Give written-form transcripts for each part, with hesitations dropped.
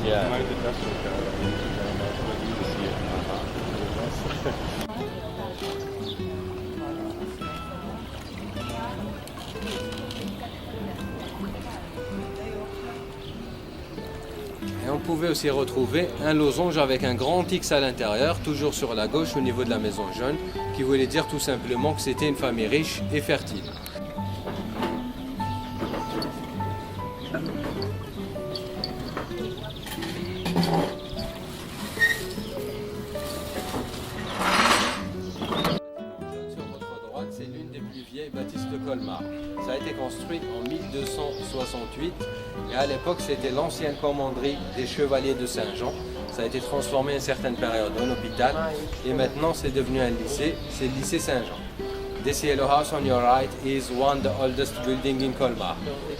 Yeah. Et on pouvait aussi retrouver un losange avec un grand X à l'intérieur, toujours sur la gauche au niveau de la maison jaune, qui voulait dire tout simplement que c'était une famille riche et fertile. Sur votre droite, c'est l'une des plus vieilles bâtisses de Colmar. Ça a été construit en 1268 et à l'époque c'était l'ancienne commanderie des chevaliers de Saint-Jean. Ça a été transformé à une certaine période en hôpital et maintenant c'est devenu un lycée, c'est le lycée Saint-Jean. This yellow house on your right is one of the oldest building in Colmar.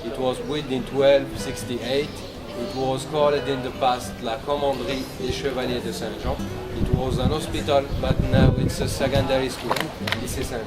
It was built in 1268. It was called in the past la commanderie des chevaliers de Saint-Jean. It was an hospital, but now it's a secondary school, lycée Saint-Jean.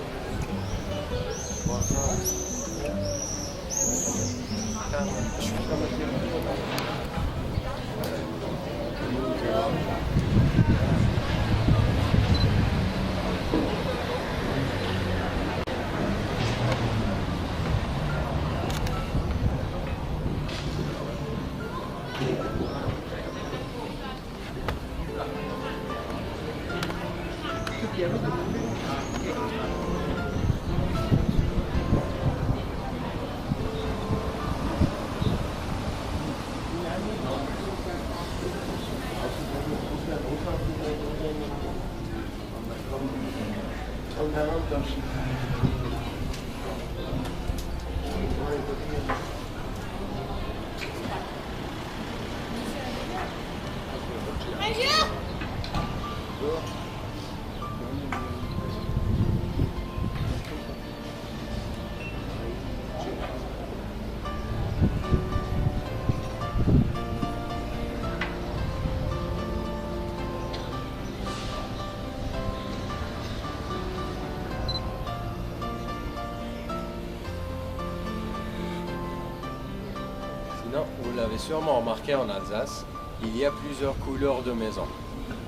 Sinon, vous l'avez sûrement remarqué en Alsace, il y a plusieurs couleurs de maisons.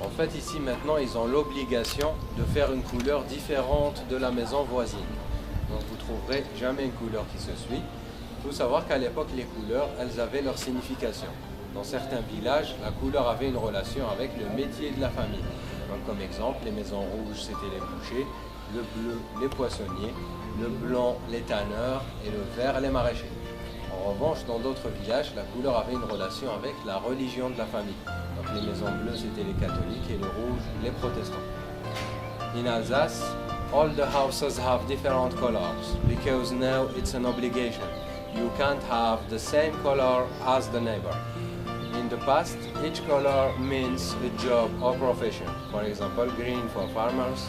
En fait, ici maintenant, ils ont l'obligation de faire une couleur différente de la maison voisine. Donc vous ne trouverez jamais une couleur qui se suit. Il faut savoir qu'à l'époque, les couleurs, elles avaient leur signification. Dans certains villages, la couleur avait une relation avec le métier de la famille. Donc, comme exemple, les maisons rouges, c'était les bouchers, le bleu, les poissonniers, le blanc, les tanneurs et le vert, les maraîchers. En revanche, dans d'autres villages, la couleur avait une relation avec la religion de la famille. Donc les maisons bleues, c'était les catholiques et le rouge, les protestants. In Alsace, all the houses have different colors because now it's an obligation. You can't have the same color as the neighbor. In the past, each color means a job or profession. For example, green for farmers,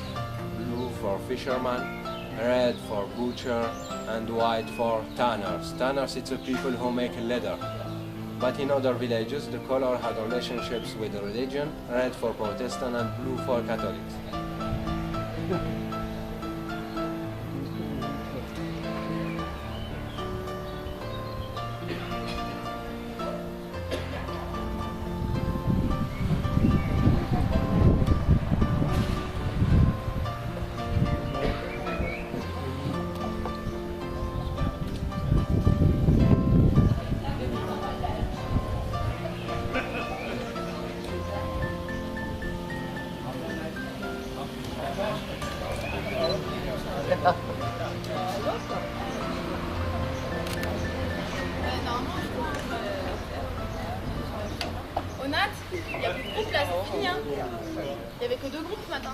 blue for fishermen, red for butcher, and white for tanners. Tanners, it's the people who make leather. But in other villages, the color had relationships with the religion, red for Protestant and blue for Catholics. Onat, il n'y a plus de groupe là, c'est fini hein. Il n'y avait que 2 groupes ce matin.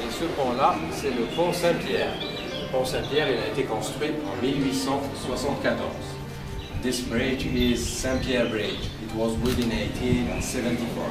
Et ce pont-là, c'est le pont Saint-Pierre. Le pont Saint-Pierre, il a été construit en 1874. This bridge is Saint-Pierre Bridge. It was built in 1874.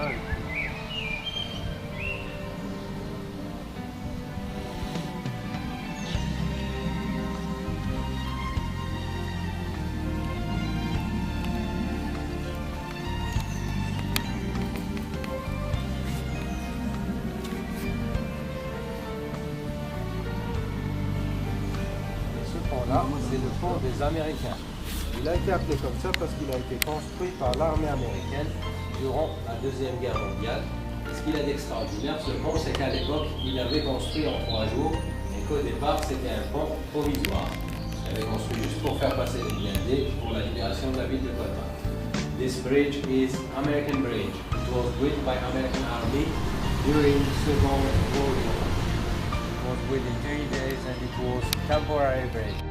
mal. Là, c'est le pont des Américains. Il a été appelé comme ça parce qu'il a été construit par l'armée américaine durant la Deuxième Guerre mondiale. Et ce qu'il a d'extraordinaire, ce pont, c'est qu'à l'époque, il avait construit en 3 jours et qu'au départ, c'était un pont provisoire. Il avait construit juste pour faire passer les blindés pour la libération de la ville de Colmar. This bridge is American Bridge. It was built by American Army during the Second World War. It was built in 3 days and it was temporary bridge.